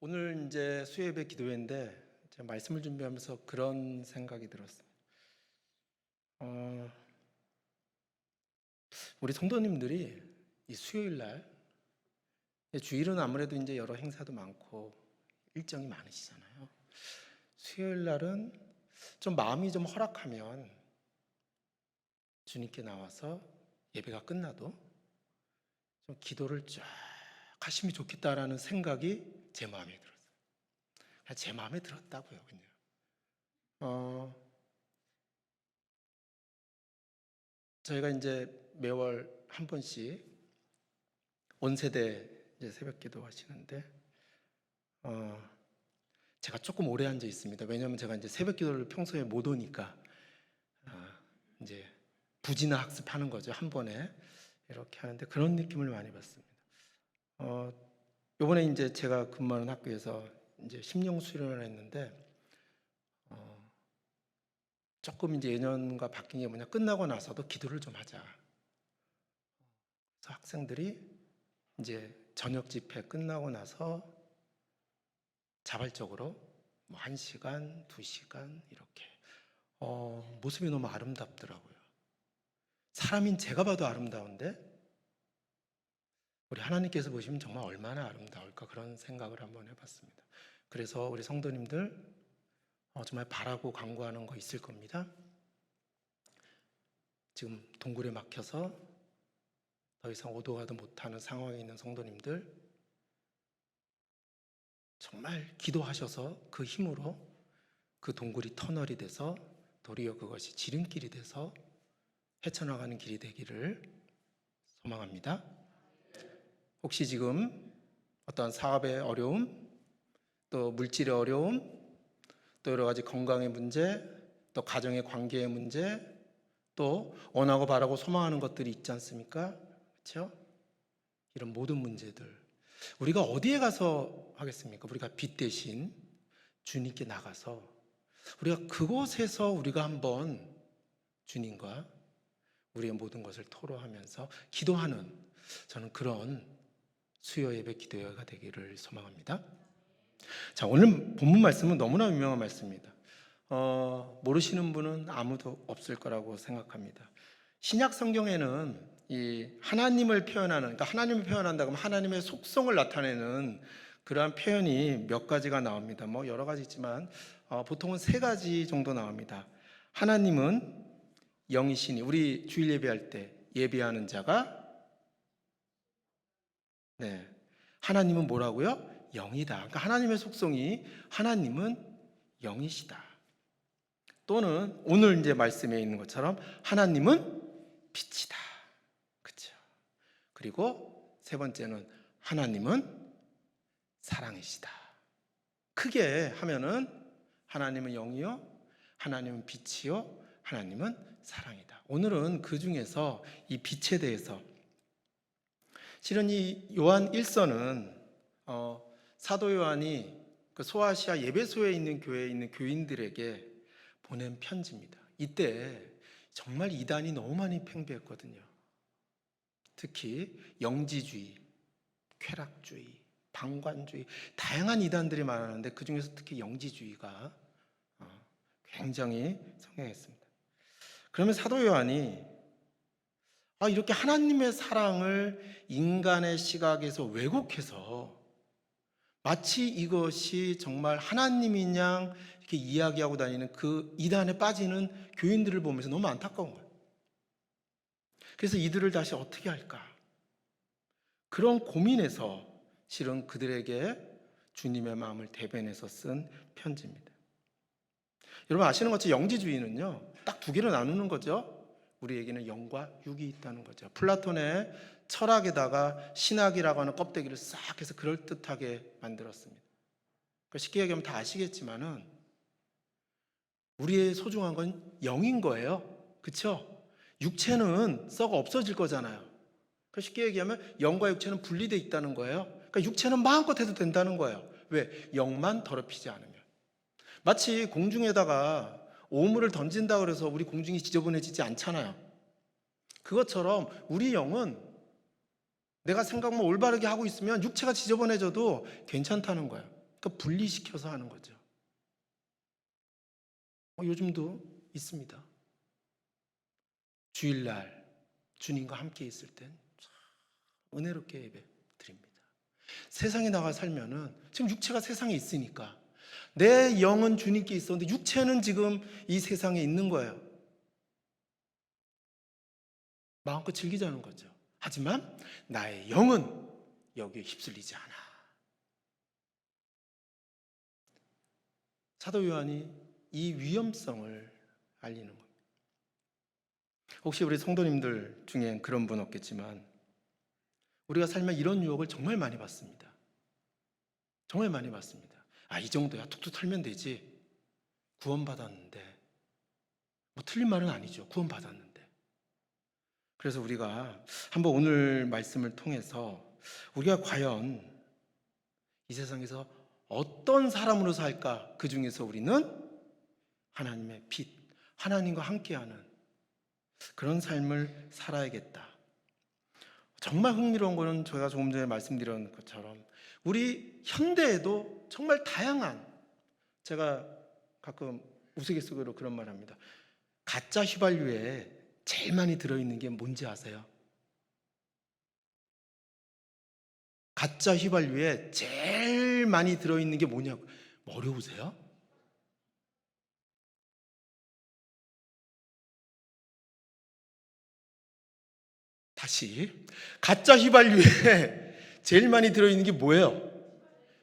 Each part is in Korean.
오늘 이제 수요예배 기도회인데 제가 말씀을 준비하면서 그런 생각이 들었어요. 우리 성도님들이 이 수요일 날, 주일은 아무래도 이제 여러 행사도 많고 일정이 많으시잖아요. 수요일 날은 좀 마음이 좀 허락하면 주님께 나와서 예배가 끝나도 좀 기도를 쫙 하시면 좋겠다라는 생각이 제 마음에 들었어요. 그냥 제 마음에 들었다고요, 그냥. 저희가 이제 매월 한 번씩 온 세대 이제 새벽기도 하시는데, 제가 조금 오래 앉아 있습니다. 왜냐하면 제가 이제 새벽기도를 평소에 못 오니까 이제 부진화 학습하는 거죠. 한 번에 이렇게 하는데 그런 느낌을 많이 받습니다. 요번에 이제 제가 근무하는 학교에서 이제 심령 수련을 했는데, 조금 이제 예년과 바뀐 게 뭐냐, 끝나고 나서도 기도를 좀 하자. 그래서 학생들이 이제 저녁 집회 끝나고 나서 자발적으로 뭐 1시간, 2시간 이렇게 모습이 너무 아름답더라고요. 사람인 제가 봐도 아름다운데 우리 하나님께서 보시면 정말 얼마나 아름다울까, 그런 생각을 한번 해봤습니다. 그래서 우리 성도님들 정말 바라고 간구하는 거 있을 겁니다. 지금 동굴에 막혀서 더 이상 오도 가도 못하는 상황에 있는 성도님들, 정말 기도하셔서 그 힘으로 그 동굴이 터널이 돼서 도리어 그것이 지름길이 돼서 헤쳐나가는 길이 되기를 소망합니다. 혹시 지금 어떤 사업의 어려움, 또 물질의 어려움, 또 여러 가지 건강의 문제, 또 가정의 관계의 문제, 또 원하고 바라고 소망하는 것들이 있지 않습니까? 그렇죠? 이런 모든 문제들, 우리가 어디에 가서 하겠습니까? 우리가 빛 대신 주님께 나가서 우리가 그곳에서 우리가 한번 주님과 우리의 모든 것을 토로하면서 기도하는, 저는 그런 수요 예배 기도회가 되기를 소망합니다. 자, 오늘 본문 말씀은 너무나 유명한 말씀입니다. 모르시는 분은 아무도 없을 거라고 생각합니다. 신약 성경에는 이 하나님을 표현하는, 그러니까 하나님을 표현한다고 하면 하나님의 속성을 나타내는 그러한 표현이 몇 가지가 나옵니다. 뭐 여러 가지 있지만 보통은 3가지 정도 나옵니다. 하나님은 영이시니, 우리 주일 예배할 때 예배하는 자가, 하나님은 뭐라고요? 영이다. 그러니까 하나님의 속성이, 하나님은 영이시다. 또는 오늘 이제 말씀에 있는 것처럼 하나님은 빛이다. 그렇죠? 그리고 3번째는 하나님은 사랑이시다. 크게 하면은 하나님은 영이요, 하나님은 빛이요, 하나님은 사랑이다. 오늘은 그 중에서 이 빛에 대해서, 실은 이 요한 1서는 사도 요한이 그 소아시아 예배소에 있는 교회에 있는 교인들에게 보낸 편지입니다. 이때 정말 이단이 너무 많이 팽배했거든요. 특히 영지주의, 쾌락주의, 방관주의, 다양한 이단들이 많았는데 그 중에서 특히 영지주의가 굉장히 성행했습니다. 그러면 사도 요한이 이렇게 하나님의 사랑을 인간의 시각에서 왜곡해서 마치 이것이 정말 하나님인 양 이렇게 이야기하고 다니는 그 이단에 빠지는 교인들을 보면서 너무 안타까운 거예요. 그래서 이들을 다시 어떻게 할까? 그런 고민에서 실은 그들에게 주님의 마음을 대변해서 쓴 편지입니다. 여러분 아시는 것처럼 영지주의는요, 딱 2개로 나누는 거죠. 우리에게는 영과 육이 있다는 거죠. 플라톤의 철학에다가 신학이라고 하는 껍데기를 싹 해서 그럴듯하게 만들었습니다. 쉽게 얘기하면 다 아시겠지만은 우리의 소중한 건 영인 거예요. 그렇죠? 육체는 썩어 없어질 거잖아요. 쉽게 얘기하면 영과 육체는 분리되어 있다는 거예요. 그러니까 육체는 마음껏 해도 된다는 거예요. 왜? 영만 더럽히지 않으면. 마치 공중에다가 오물을 던진다 그래서 우리 공중이 지저분해지지 않잖아요. 그것처럼 우리 영은 내가 생각만 올바르게 하고 있으면 육체가 지저분해져도 괜찮다는 거예요. 그러니까 분리시켜서 하는 거죠. 요즘도 있습니다. 주일날 주님과 함께 있을 땐 은혜롭게 예배 드립니다. 세상에 나가 살면은 지금 육체가 세상에 있으니까 내 영은 주님께 있었는데 육체는 지금 이 세상에 있는 거예요. 마음껏 즐기자는 거죠. 하지만 나의 영은 여기에 휩쓸리지 않아. 사도 요한이 이 위험성을 알리는 겁니다. 혹시 우리 성도님들 중에 그런 분 없겠지만 우리가 살면 이런 유혹을 정말 많이 받습니다. 정말 많이 받습니다. 이 정도야 툭툭 털면 되지. 구원받았는데. 뭐 틀린 말은 아니죠. 구원받았는데. 그래서 우리가 한번 오늘 말씀을 통해서 우리가 과연 이 세상에서 어떤 사람으로 살까? 그 중에서 우리는 하나님의 빛, 하나님과 함께하는 그런 삶을 살아야겠다. 정말 흥미로운 거는 제가 조금 전에 말씀드린 것처럼 우리 현대에도 정말 다양한, 제가 가끔 우스갯소리로 그런 말 합니다. 가짜 휘발유에 제일 많이 들어있는 게 뭔지 아세요? 가짜 휘발유에 제일 많이 들어있는 게 뭐냐고. 어려우세요? 다시. 가짜 휘발유에 제일 많이 들어있는 게 뭐예요?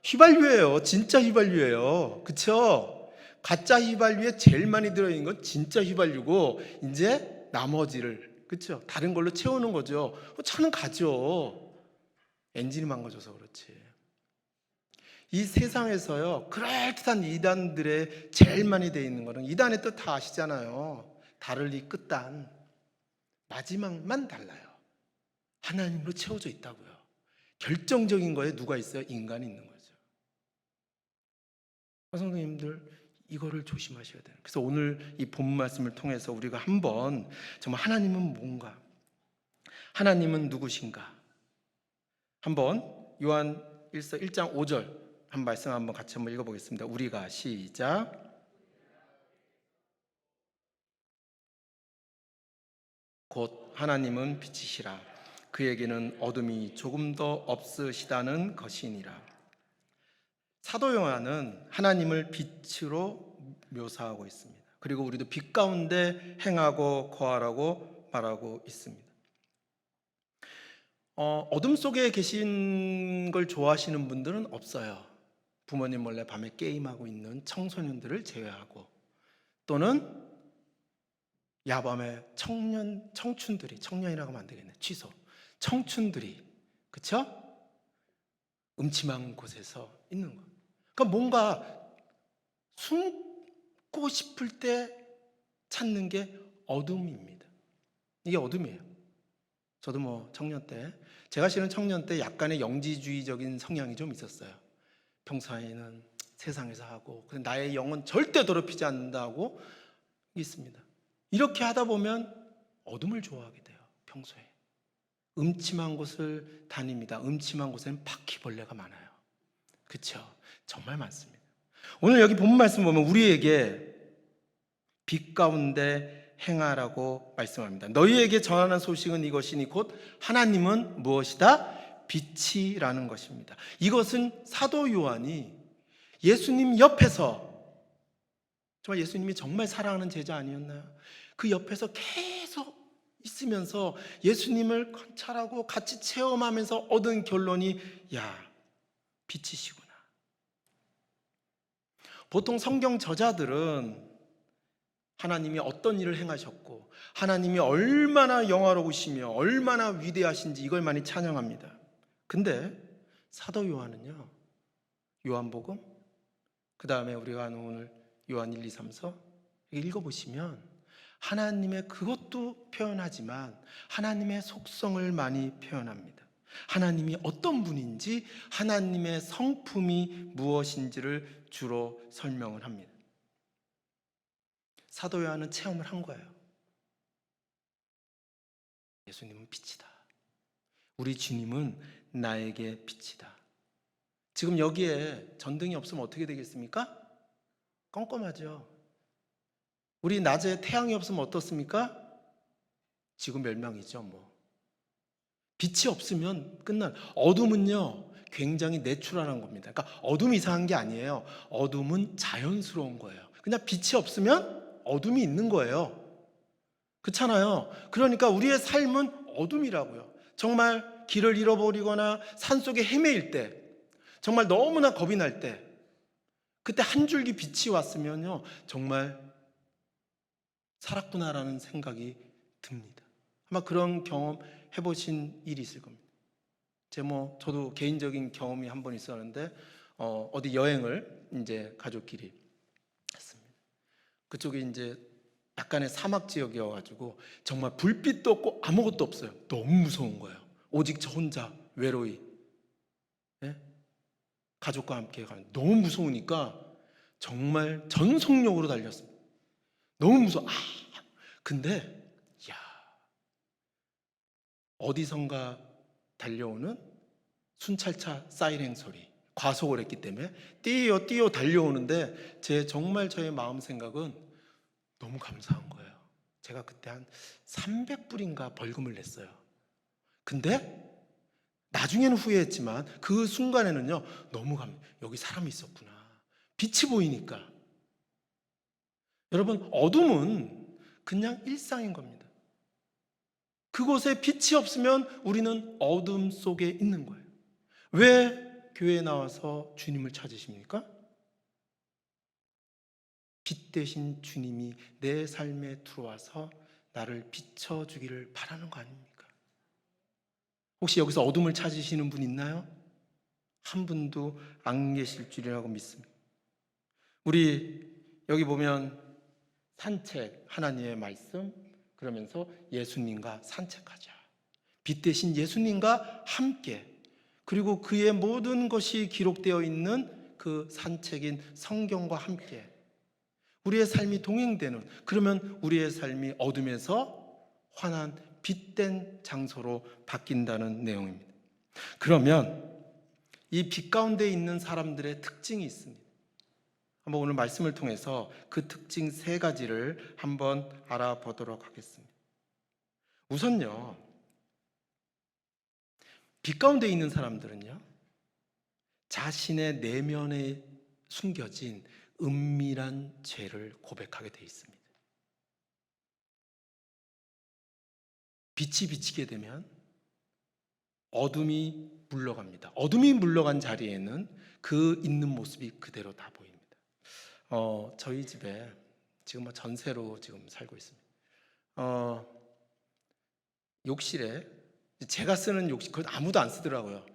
휘발유예요. 진짜 휘발유예요. 그쵸? 가짜 휘발유에 제일 많이 들어있는 건 진짜 휘발유고 이제 나머지를, 그쵸? 다른 걸로 채우는 거죠. 차는 가죠. 엔진이 망가져서 그렇지. 이 세상에서요, 그럴듯한 이단들의 제일 많이 돼 있는 거는, 이단의 뜻 다 아시잖아요. 다를 이 끝단, 마지막만 달라요. 하나님으로 채워져 있다고요. 결정적인 거에 누가 있어요? 인간이 있는 거죠. 성도님들, 이거를 조심하셔야 돼요. 그래서 오늘 이 본 말씀을 통해서 우리가 한번 정말 하나님은 뭔가, 하나님은 누구신가, 한번 요한 1장 5절 한 말씀 한번 같이 한번 읽어보겠습니다. 우리가 시작. 곧 하나님은 빛이시라. 그에게는 어둠이 조금 더 없으시다는 것이니라. 사도 요한은 하나님을 빛으로 묘사하고 있습니다. 그리고 우리도 빛 가운데 행하고 거하라고 말하고 있습니다. 어둠 속에 계신 걸 좋아하시는 분들은 없어요. 부모님 몰래 밤에 게임하고 있는 청소년들을 제외하고, 또는 야밤에 청춘들이, 청년이라고 하면 안 되겠네, 취소, 청춘들이, 그쵸? 음침한 곳에서 있는 거. 그러니까 뭔가 숨고 싶을 때 찾는 게 어둠입니다. 이게 어둠이에요. 저도 뭐 청년 때, 제가 실은 청년 때 약간의 영지주의적인 성향이 좀 있었어요. 평소에는 세상에서 하고, 나의 영은 절대 더럽히지 않는다고 있습니다. 이렇게 하다 보면 어둠을 좋아하게 돼요. 평소에 음침한 곳을 다닙니다. 음침한 곳에는 바퀴벌레가 많아요. 그렇죠? 정말 많습니다. 오늘 여기 본 말씀 보면 우리에게 빛 가운데 행하라고 말씀합니다. 너희에게 전하는 소식은 이것이니 곧 하나님은 무엇이다? 빛이라는 것입니다. 이것은 사도 요한이 예수님 옆에서, 정말 예수님이 정말 사랑하는 제자 아니었나요? 그 옆에서 계속 있으면서 예수님을 관찰하고 같이 체험하면서 얻은 결론이, 야, 빛이시구나. 보통 성경 저자들은 하나님이 어떤 일을 행하셨고 하나님이 얼마나 영화로우시며 얼마나 위대하신지 이걸 많이 찬양합니다. 근데 사도 요한은요, 요한복음, 그 다음에 우리가 오늘 요한 1, 2, 3, 4 읽어보시면 하나님의 그것도 표현하지만 하나님의 속성을 많이 표현합니다. 하나님이 어떤 분인지, 하나님의 성품이 무엇인지를 주로 설명을 합니다. 사도 요한은 체험을 한 거예요. 예수님은 빛이다. 우리 주님은 나에게 빛이다. 지금 여기에 전등이 없으면 어떻게 되겠습니까? 껌껌하죠. 우리 낮에 태양이 없으면 어떻습니까? 지구 멸망이죠. 뭐 빛이 없으면 끝난. 어둠은요 굉장히 내추럴한 겁니다. 그러니까 어둠이 이상한 게 아니에요. 어둠은 자연스러운 거예요. 그냥 빛이 없으면 어둠이 있는 거예요. 그렇잖아요. 그러니까 우리의 삶은 어둠이라고요. 정말 길을 잃어버리거나 산속에 헤매일 때, 정말 너무나 겁이 날 때, 그때 한 줄기 빛이 왔으면요 정말 살았구나라는 생각이 듭니다. 아마 그런 경험 해보신 일이 있을 겁니다. 저도 개인적인 경험이 한 번 있었는데 어디 여행을 이제 가족끼리 했습니다. 그쪽이 이제 약간의 사막 지역이어가지고 정말 불빛도 없고 아무것도 없어요. 너무 무서운 거예요. 오직 저 혼자 외로이, 네? 가족과 함께 가는. 너무 무서우니까 정말 전속력으로 달렸습니다. 너무 무서워. 근데 야, 어디선가 달려오는 순찰차 사이렌 소리, 과속을 했기 때문에 뛰어 달려오는데 정말 저의 마음 생각은 너무 감사한 거예요. 제가 그때 한 300불인가 벌금을 냈어요. 근데 나중에는 후회했지만 그 순간에는요 너무 여기 사람이 있었구나. 빛이 보이니까. 여러분, 어둠은 그냥 일상인 겁니다. 그곳에 빛이 없으면 우리는 어둠 속에 있는 거예요. 왜 교회에 나와서 주님을 찾으십니까? 빛 대신 주님이 내 삶에 들어와서 나를 비춰주기를 바라는 거 아닙니까? 혹시 여기서 어둠을 찾으시는 분 있나요? 한 분도 안 계실 줄이라고 믿습니다. 우리 여기 보면 산책, 하나님의 말씀, 그러면서 예수님과 산책하자. 빛 대신 예수님과 함께, 그리고 그의 모든 것이 기록되어 있는 그 산책인 성경과 함께 우리의 삶이 동행되는, 그러면 우리의 삶이 어둠에서 환한 빛된 장소로 바뀐다는 내용입니다. 그러면 이 빛 가운데 있는 사람들의 특징이 있습니다. 한번 오늘 말씀을 통해서 그 특징 3가지를 한번 알아보도록 하겠습니다. 우선요, 빛 가운데 있는 사람들은요 자신의 내면에 숨겨진 은밀한 죄를 고백하게 되어 있습니다. 빛이 비치게 되면 어둠이 물러갑니다. 어둠이 물러간 자리에는 그 있는 모습이 그대로 다 보입니다. 저희 집에 지금 전세로 지금 살고 있습니다. 욕실에 제가 쓰는 욕실, 그건 아무도 안 쓰더라고요.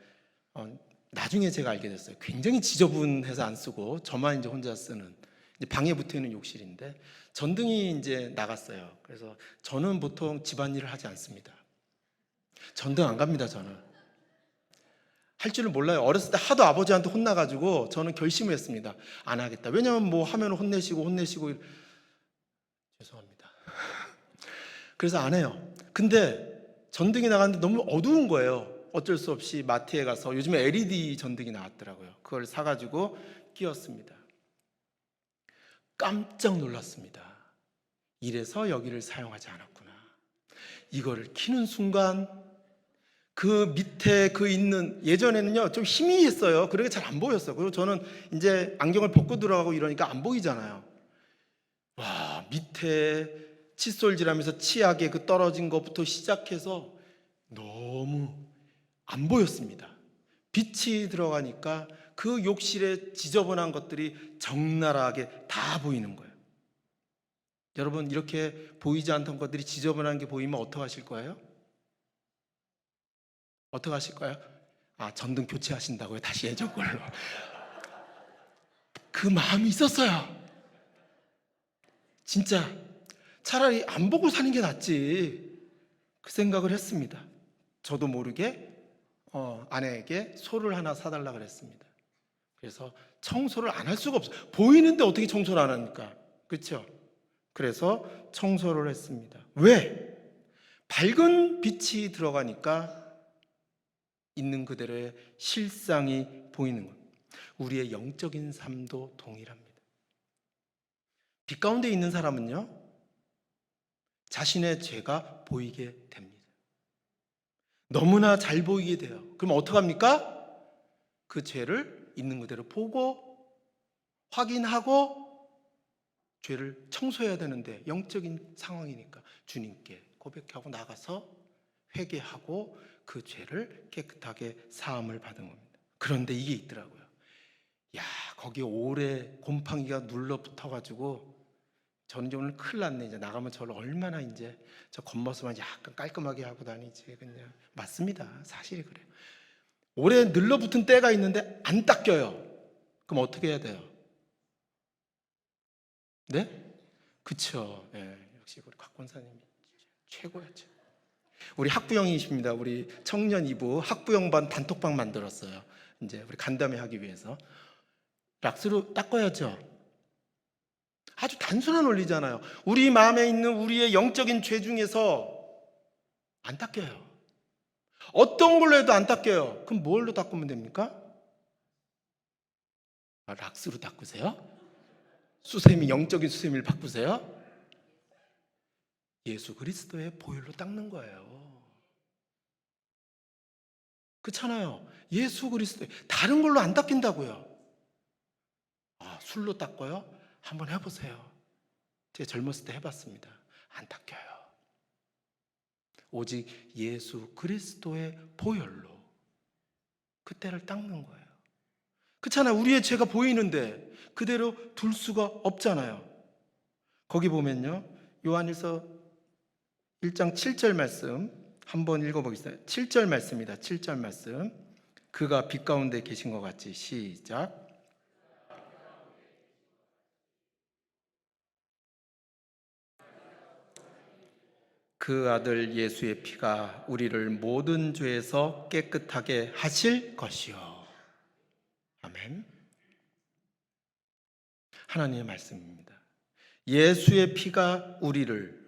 나중에 제가 알게 됐어요. 굉장히 지저분해서 안 쓰고 저만 이제 혼자 쓰는, 이제 방에 붙어 있는 욕실인데 전등이 이제 나갔어요. 그래서 저는 보통 집안일을 하지 않습니다. 전등 안 갑니다. 저는 할 줄을 몰라요. 어렸을 때 하도 아버지한테 혼나가지고 저는 결심을 했습니다. 안 하겠다. 왜냐하면 뭐 하면 혼내시고 죄송합니다. 그래서 안 해요. 근데 전등이 나갔는데 너무 어두운 거예요. 어쩔 수 없이 마트에 가서, 요즘에 LED 전등이 나왔더라고요. 그걸 사가지고 끼웠습니다. 깜짝 놀랐습니다. 이래서 여기를 사용하지 않았구나. 이거를 켜는 순간 그 밑에 그 있는, 예전에는요 좀 희미했어요. 그러니까 잘 안 보였어요. 그리고 저는 이제 안경을 벗고 들어가고 이러니까 안 보이잖아요. 와, 밑에 칫솔질하면서 치약에 그 떨어진 것부터 시작해서 너무 안 보였습니다. 빛이 들어가니까 그 욕실에 지저분한 것들이 적나라하게 다 보이는 거예요. 여러분, 이렇게 보이지 않던 것들이 지저분한 게 보이면 어떻게 하실 거예요? 어떻게 하실 거예요? 전등 교체하신다고요? 다시 예전 걸로. 그 마음이 있었어요. 진짜 차라리 안 보고 사는 게 낫지, 그 생각을 했습니다. 저도 모르게 아내에게 소를 하나 사달라 그랬습니다. 그래서 청소를 안 할 수가 없어요. 보이는데 어떻게 청소를 안 합니까? 그렇죠? 그래서 청소를 했습니다. 왜? 밝은 빛이 들어가니까 있는 그대로의 실상이 보이는 겁니다. 우리의 영적인 삶도 동일합니다. 빛 가운데 있는 사람은요, 자신의 죄가 보이게 됩니다. 너무나 잘 보이게 돼요. 그럼 어떡합니까? 그 죄를 있는 그대로 보고 확인하고 죄를 청소해야 되는데, 영적인 상황이니까 주님께 고백하고 나가서 회개하고 그 죄를 깨끗하게 사함을 받은 겁니다. 그런데 이게 있더라고요. 야, 거기 오래 곰팡이가 눌러 붙어가지고 저는 이제 오늘 큰일 났네. 이제 나가면 저를 얼마나 이제 저 겉모습만 약간 깔끔하게 하고 다니지. 그냥 맞습니다. 사실이 그래요. 오래 눌러붙은 때가 있는데 안 닦여요. 그럼 어떻게 해야 돼요? 네? 그쵸. 예, 역시 우리 곽 권사님이 최고였죠. 우리 학부형이십니다. 우리 청년 2부 학부형반 단톡방 만들었어요. 이제 우리 간담회 하기 위해서. 락스로 닦아야죠. 아주 단순한 원리잖아요. 우리 마음에 있는 우리의 영적인 죄 중에서 안 닦여요. 어떤 걸로 해도 안 닦여요. 그럼 뭘로 닦으면 됩니까? 락스로 닦으세요? 수세미, 영적인 수세미를 바꾸세요? 예수 그리스도의 보혈로 닦는 거예요. 그렇잖아요. 예수 그리스도, 다른 걸로 안 닦인다고요. 술로 닦아요? 한번 해보세요. 제가 젊었을 때 해봤습니다. 안 닦여요. 오직 예수 그리스도의 보혈로 그때를 닦는 거예요. 그렇잖아요. 우리의 죄가 보이는데 그대로 둘 수가 없잖아요. 거기 보면요, 요한일서 1장 7절 말씀 한번 읽어보겠습니다. 7절 말씀입니다. 7절 말씀. 그가 빛 가운데 계신 것 같이. 시작. 그 아들 예수의 피가 우리를 모든 죄에서 깨끗하게 하실 것이요. 아멘. 하나님의 말씀입니다. 예수의 피가 우리를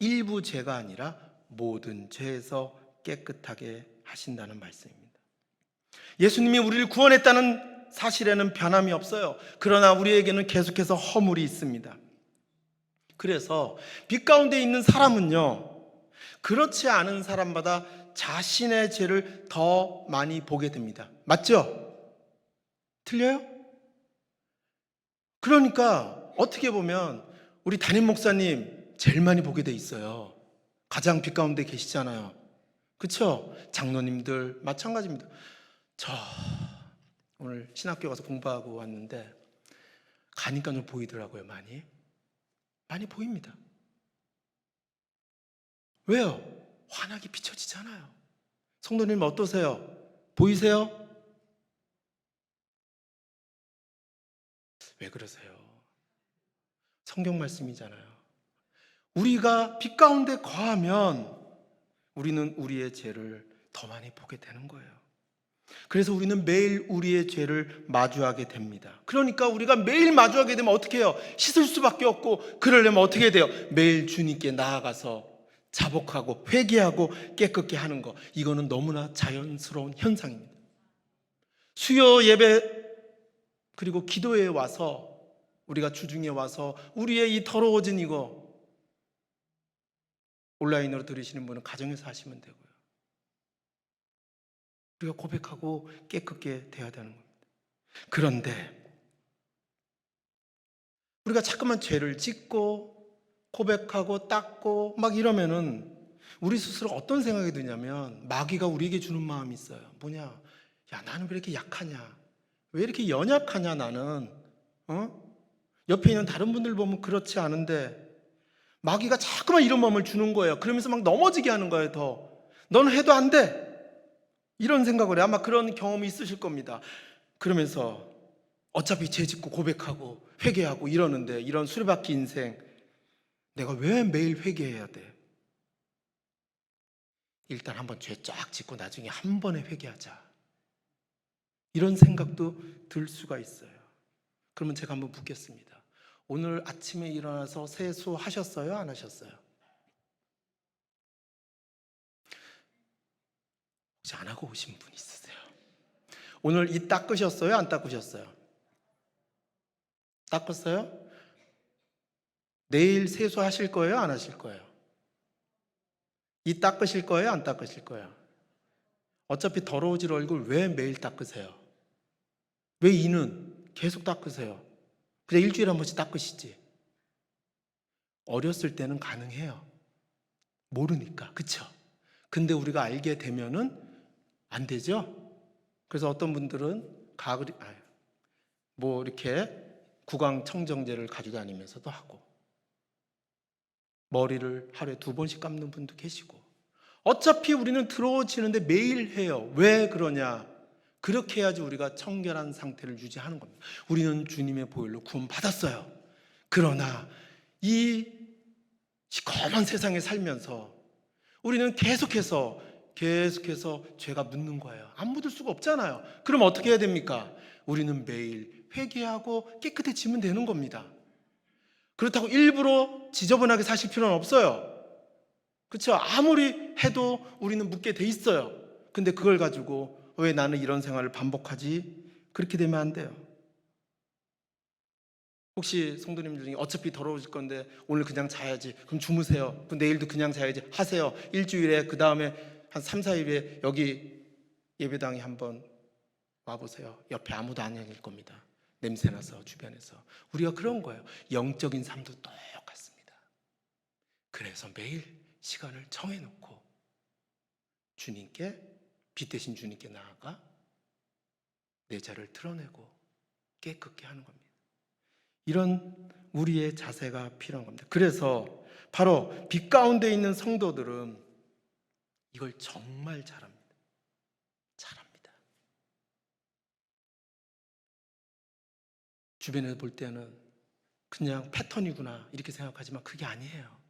일부 죄가 아니라 모든 죄에서 깨끗하게 하신다는 말씀입니다. 예수님이 우리를 구원했다는 사실에는 변함이 없어요. 그러나 우리에게는 계속해서 허물이 있습니다. 그래서 빛 가운데 있는 사람은요, 그렇지 않은 사람마다 자신의 죄를 더 많이 보게 됩니다. 맞죠? 틀려요? 그러니까 어떻게 보면 우리 담임 목사님 제일 많이 보게 돼 있어요. 가장 빛 가운데 계시잖아요. 그렇죠? 장로님들 마찬가지입니다. 저 오늘 신학교 가서 공부하고 왔는데 가니까 좀 보이더라고요. 많이 보입니다. 왜요? 환하게 비춰지잖아요. 성도님 어떠세요? 보이세요? 왜 그러세요? 성경 말씀이잖아요. 우리가 빛 가운데 거하면 우리는 우리의 죄를 더 많이 보게 되는 거예요. 그래서 우리는 매일 우리의 죄를 마주하게 됩니다. 그러니까 우리가 매일 마주하게 되면 어떻게 해요? 씻을 수밖에 없고, 그러려면 어떻게 돼요? 매일 주님께 나아가서 자복하고 회개하고 깨끗게 하는 거, 이거는 너무나 자연스러운 현상입니다. 수요 예배 그리고 기도회에 와서 우리가 주중에 와서 우리의 이 더러워진 이거 온라인으로 들으시는 분은 가정에서 하시면 되고요. 우리가 고백하고 깨끗게 돼야 되는 겁니다. 그런데 우리가 자꾸만 죄를 짓고 고백하고 닦고 막 이러면은 우리 스스로 어떤 생각이 드냐면, 마귀가 우리에게 주는 마음이 있어요. 뭐냐? 야, 나는 왜 이렇게 약하냐? 왜 이렇게 연약하냐 나는? 옆에 있는 다른 분들 보면 그렇지 않은데, 마귀가 자꾸만 이런 마음을 주는 거예요. 그러면서 막 넘어지게 하는 거예요. 더 너는 해도 안 돼, 이런 생각을 해요. 아마 그런 경험이 있으실 겁니다. 그러면서 어차피 죄 짓고 고백하고 회개하고 이러는데, 이런 수레바퀴 인생, 내가 왜 매일 회개해야 돼? 일단 한번 죄 쫙 짓고 나중에 한 번에 회개하자, 이런 생각도 들 수가 있어요. 그러면 제가 한번 묻겠습니다. 오늘 아침에 일어나서 세수하셨어요? 안 하셨어요? 혹시 안 하고 오신 분 있으세요? 오늘 이 닦으셨어요? 안 닦으셨어요? 닦았어요? 내일 세수하실 거예요? 안 하실 거예요? 이 닦으실 거예요? 안 닦으실 거예요? 어차피 더러워질 얼굴 왜 매일 닦으세요? 왜 이는 계속 닦으세요? 그냥 일주일에 한 번씩 닦으시지. 어렸을 때는 가능해요. 모르니까. 그쵸? 근데 우리가 알게 되면은 안 되죠? 그래서 어떤 분들은 이렇게 구강 청정제를 가지고 다니면서도 하고, 머리를 하루에 2번씩 감는 분도 계시고, 어차피 우리는 더러워지는데 매일 해요. 왜 그러냐? 그렇게 해야지 우리가 청결한 상태를 유지하는 겁니다. 우리는 주님의 보혈로 구원받았어요. 그러나 이 시커먼 세상에 살면서 우리는 계속해서 죄가 묻는 거예요. 안 묻을 수가 없잖아요. 그럼 어떻게 해야 됩니까? 우리는 매일 회개하고 깨끗해지면 되는 겁니다. 그렇다고 일부러 지저분하게 사실 필요는 없어요. 그렇죠? 아무리 해도 우리는 묻게 돼 있어요. 근데 그걸 가지고 왜 나는 이런 생활을 반복하지? 그렇게 되면 안 돼요. 혹시 성도님들 중에 어차피 더러워질 건데 오늘 그냥 자야지. 그럼 주무세요. 그럼 내일도 그냥 자야지. 하세요. 일주일에 그 다음에 한 3, 4일에 여기 예배당에 한번 와보세요. 옆에 아무도 안 계실 겁니다. 냄새나서 주변에서. 우리가 그런 거예요. 영적인 삶도 똑같습니다. 그래서 매일 시간을 정해놓고 주님께, 빛 대신 주님께 나아가 내 죄를 드러내고 깨끗게 하는 겁니다. 이런 우리의 자세가 필요한 겁니다. 그래서 바로 빛 가운데 있는 성도들은 이걸 정말 잘합니다. 잘합니다. 주변에서 볼 때는 그냥 패턴이구나 이렇게 생각하지만 그게 아니에요.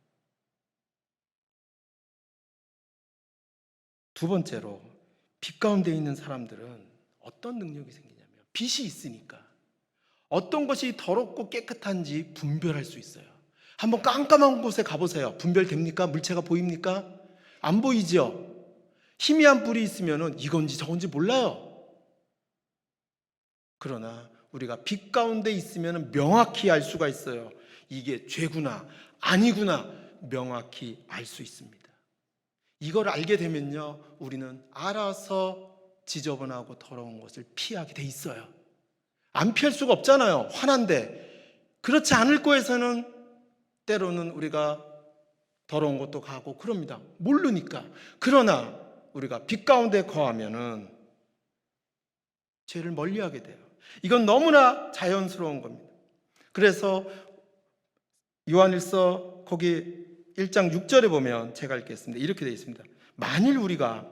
두 번째로 빛 가운데 있는 사람들은 어떤 능력이 생기냐면 빛이 있으니까 어떤 것이 더럽고 깨끗한지 분별할 수 있어요. 한번 깜깜한 곳에 가보세요. 분별됩니까? 물체가 보입니까? 안 보이죠? 희미한 불이 있으면 이건지 저건지 몰라요. 그러나 우리가 빛 가운데 있으면 명확히 알 수가 있어요. 이게 죄구나 아니구나 명확히 알 수 있습니다. 이걸 알게 되면요, 우리는 알아서 지저분하고 더러운 것을 피하게 돼 있어요. 안 피할 수가 없잖아요. 화난데. 그렇지 않을 거에서는 때로는 우리가 더러운 곳도 가고 그럽니다. 모르니까. 그러나 우리가 빛 가운데 거하면은 죄를 멀리하게 돼요. 이건 너무나 자연스러운 겁니다. 그래서 요한일서 거기 1장 6절에 보면 제가 읽겠습니다. 이렇게 되어 있습니다. 만일 우리가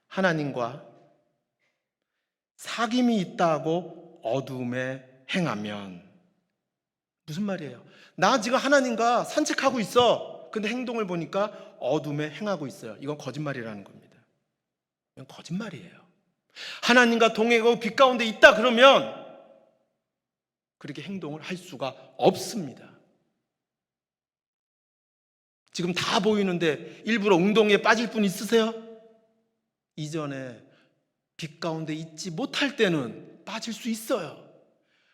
하나님과 사귐이 있다고 어둠에 행하면, 무슨 말이에요? 나 지금 하나님과 산책하고 있어. 근데 행동을 보니까 어둠에 행하고 있어요. 이건 거짓말이라는 겁니다. 이건 거짓말이에요. 하나님과 동행하고 빛 가운데 있다 그러면 그렇게 행동을 할 수가 없습니다. 지금 다 보이는데 일부러 운동에 빠질 분 있으세요? 이전에 빛 가운데 있지 못할 때는 빠질 수 있어요.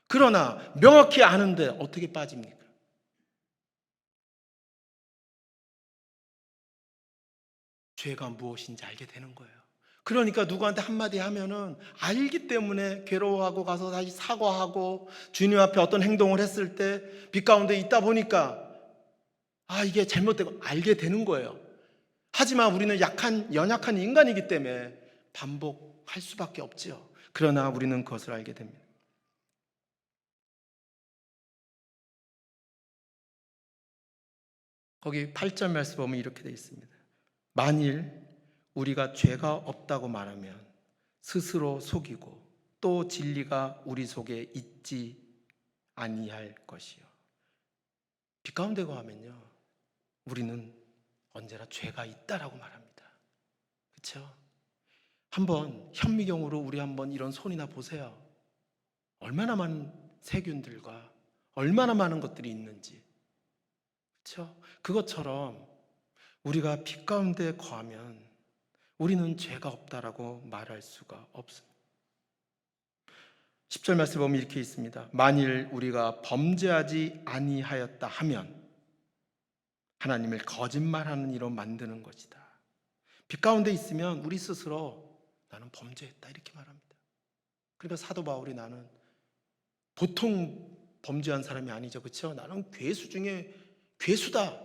그러나 명확히 아는데 어떻게 빠집니까? 죄가 무엇인지 알게 되는 거예요. 그러니까 누구한테 한마디 하면은 알기 때문에 괴로워하고 가서 다시 사과하고 주님 앞에 어떤 행동을 했을 때 빛 가운데 있다 보니까 이게 잘못되고 알게 되는 거예요. 하지만 우리는 연약한 인간이기 때문에 반복할 수밖에 없지요. 그러나 우리는 그것을 알게 됩니다. 거기 8절 말씀 보면 이렇게 되어 있습니다. 만일 우리가 죄가 없다고 말하면 스스로 속이고 또 진리가 우리 속에 있지 아니할 것이요. 빛 가운데 거하면요, 우리는 언제나 죄가 있다라고 말합니다. 그렇죠? 한번 현미경으로 우리 한번 이런 손이나 보세요. 얼마나 많은 세균들과 얼마나 많은 것들이 있는지. 그렇죠? 그것처럼 우리가 빛 가운데 거하면 우리는 죄가 없다라고 말할 수가 없습니다. 10절 말씀 보면 이렇게 있습니다. 만일 우리가 범죄하지 아니하였다 하면 하나님을 거짓말하는 이로 만드는 것이다. 빛 가운데 있으면 우리 스스로 나는 범죄했다 이렇게 말합니다. 그러니까 사도 바울이 나는 보통 범죄한 사람이 아니죠, 그렇죠? 나는 괴수 중에 괴수다.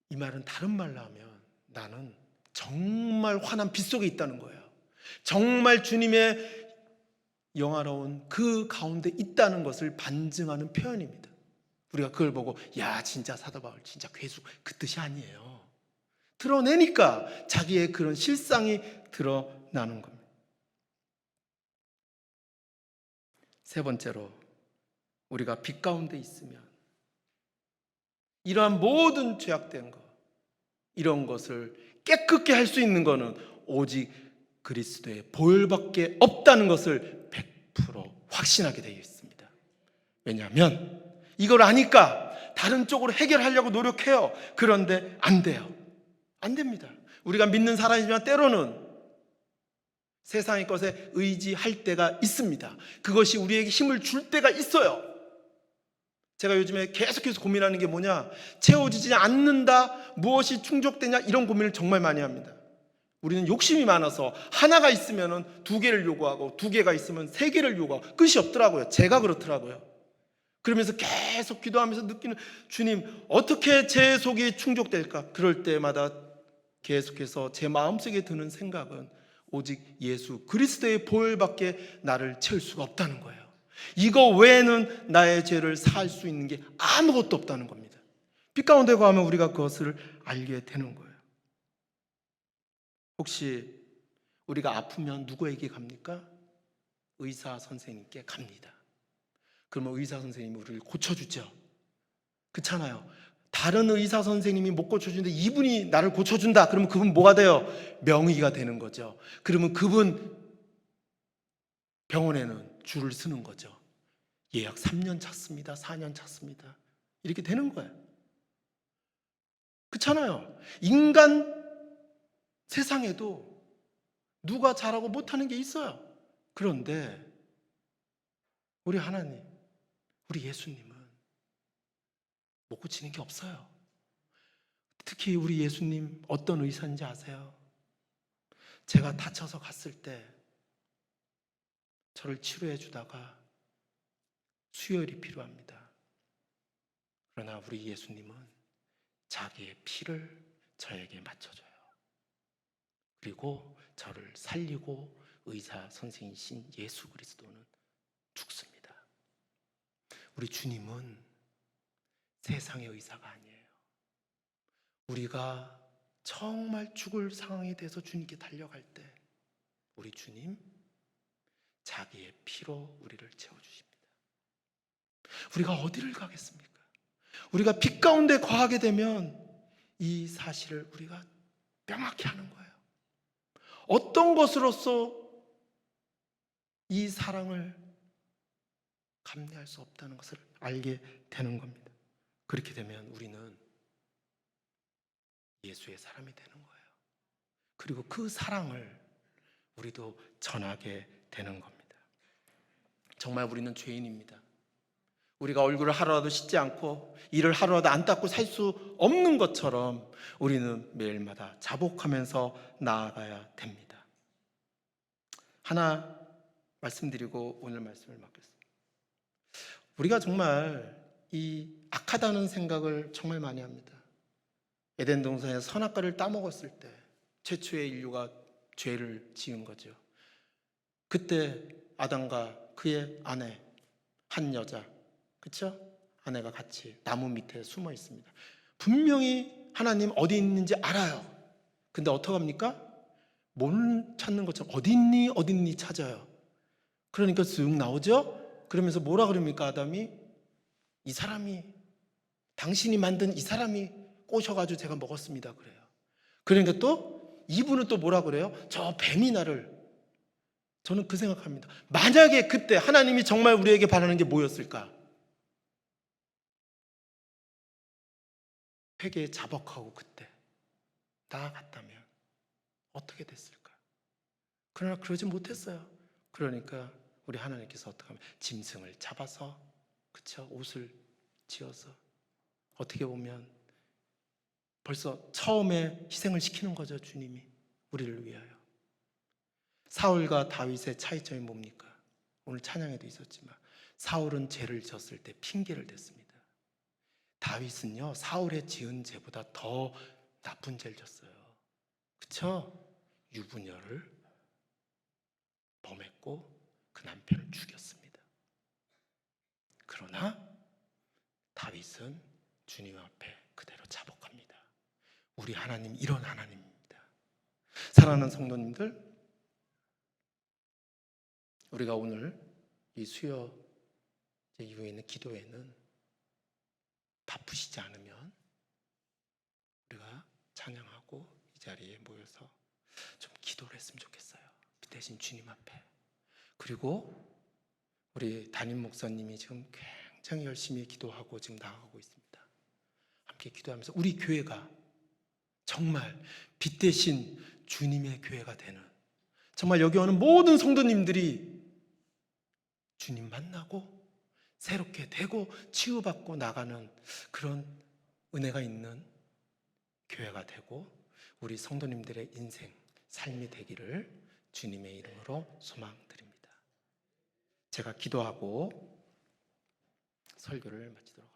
이 말은 다른 말로 하면 나는 정말 환한 빛 속에 있다는 거예요. 정말 주님의 영화로운 그 가운데 있다는 것을 반증하는 표현입니다. 우리가 그걸 보고 야 진짜 사도 바울 진짜 괴수 그 뜻이 아니에요. 드러내니까 자기의 그런 실상이 드러나는 겁니다. 세 번째로 우리가 빛 가운데 있으면 이러한 모든 죄악된 것 이런 것을 깨끗게 할 수 있는 것은 오직 그리스도의 보혈밖에 없다는 것을 100% 확신하게 되어 있습니다. 왜냐하면 이걸 아니까 다른 쪽으로 해결하려고 노력해요. 그런데 안 돼요. 안 됩니다. 우리가 믿는 사람이지만 때로는 세상의 것에 의지할 때가 있습니다. 그것이 우리에게 힘을 줄 때가 있어요. 제가 요즘에 계속해서 고민하는 게 뭐냐, 채워지지 않는다, 무엇이 충족되냐, 이런 고민을 정말 많이 합니다. 우리는 욕심이 많아서 하나가 있으면 두 개를 요구하고 두 개가 있으면 세 개를 요구하고 끝이 없더라고요. 제가 그렇더라고요. 그러면서 계속 기도하면서 느끼는, 주님 어떻게 제 속이 충족될까? 그럴 때마다 계속해서 제 마음속에 드는 생각은 오직 예수 그리스도의 보혈밖에 나를 채울 수가 없다는 거예요. 이거 외에는 나의 죄를 사할 수 있는 게 아무것도 없다는 겁니다. 빛 가운데 가면 우리가 그것을 알게 되는 거예요. 혹시 우리가 아프면 누구에게 갑니까? 의사 선생님께 갑니다. 그러면 의사 선생님이 우리를 고쳐주죠. 그렇잖아요. 다른 의사 선생님이 못 고쳐주는데 이분이 나를 고쳐준다. 그러면 그분 뭐가 돼요? 명의가 되는 거죠. 그러면 그분 병원에는 줄을 서는 거죠. 예약 3년 찼습니다. 4년 찼습니다. 이렇게 되는 거예요. 그렇잖아요. 인간 세상에도 누가 잘하고 못하는 게 있어요. 그런데 우리 하나님, 우리 예수님은 못 고치는 게 없어요. 특히 우리 예수님 어떤 의사인지 아세요? 제가 다쳐서 갔을 때 저를 치료해 주다가 수혈이 필요합니다. 그러나 우리 예수님은 자기의 피를 저에게 맞춰줘요. 그리고 저를 살리고 의사 선생이신 예수 그리스도는 죽습니다. 우리 주님은 세상의 의사가 아니에요. 우리가 정말 죽을 상황이 돼서 주님께 달려갈 때 우리 주님 자기의 피로 우리를 채워주십니다. 우리가 어디를 가겠습니까? 우리가 빛 가운데 거하게 되면 이 사실을 우리가 명확히 하는 거예요. 어떤 것으로서 이 사랑을 감내할 수 없다는 것을 알게 되는 겁니다. 그렇게 되면 우리는 예수의 사람이 되는 거예요. 그리고 그 사랑을 우리도 전하게 되는 겁니다. 정말 우리는 죄인입니다. 우리가 얼굴을 하루라도 씻지 않고 이를 하루라도 안 닦고 살 수 없는 것처럼 우리는 매일마다 자복하면서 나아가야 됩니다. 하나 말씀드리고 오늘 말씀을 마치겠습니다. 우리가 정말 이 악하다는 생각을 정말 많이 합니다. 에덴 동산에서 선악과를 따먹었을 때 최초의 인류가 죄를 지은 거죠. 그때 아담과 그의 아내 한 여자, 그렇죠? 아내가 같이 나무 밑에 숨어 있습니다. 분명히 하나님 어디 있는지 알아요. 근데 어떡합니까? 못 찾는 것처럼 어디 있니 찾아요. 그러니까 쓱 나오죠? 그러면서 뭐라 그럽니까? 아담이 이 사람이 당신이 만든 이 사람이 꼬셔가지고 제가 먹었습니다 그래요. 그러니까 또 이분은 또 뭐라 그래요? 저 뱀이 나를. 저는 그 생각합니다. 만약에 그때 하나님이 정말 우리에게 바라는 게 뭐였을까? 회개에 자복하고 그때 나아갔다면 어떻게 됐을까? 그러나 그러지 못했어요. 그러니까 우리 하나님께서 어떻게 하면 짐승을 잡아서, 그쵸? 옷을 지어서, 어떻게 보면 벌써 처음에 희생을 시키는 거죠. 주님이 우리를 위하여. 사울과 다윗의 차이점이 뭡니까? 오늘 찬양에도 있었지만 사울은 죄를 졌을 때 핑계를 댔습니다. 다윗은요, 사울의 지은 죄보다 더 나쁜 죄를 졌어요. 그쵸? 유부녀를 범했고 그 남편을 죽였습니다. 그러나 다윗은 주님 앞에 그대로 자복합니다. 우리 하나님 이런 하나님입니다. 사랑하는 성도님들, 우리가 오늘 이 수요 이후에 있는 기도회는 바쁘시지 않으면 우리가 찬양하고 이 자리에 모여서 좀 기도를 했으면 좋겠어요. 대신 주님 앞에. 그리고 우리 담임 목사님이 지금 굉장히 열심히 기도하고 지금 나아가고 있습니다. 함께 기도하면서 우리 교회가 정말 빛 대신 주님의 교회가 되는, 정말 여기 오는 모든 성도님들이 주님 만나고 새롭게 되고 치유받고 나가는 그런 은혜가 있는 교회가 되고 우리 성도님들의 인생, 삶이 되기를 주님의 이름으로 소망드립니다. 제가 기도하고 설교를 마치도록 하겠습니다.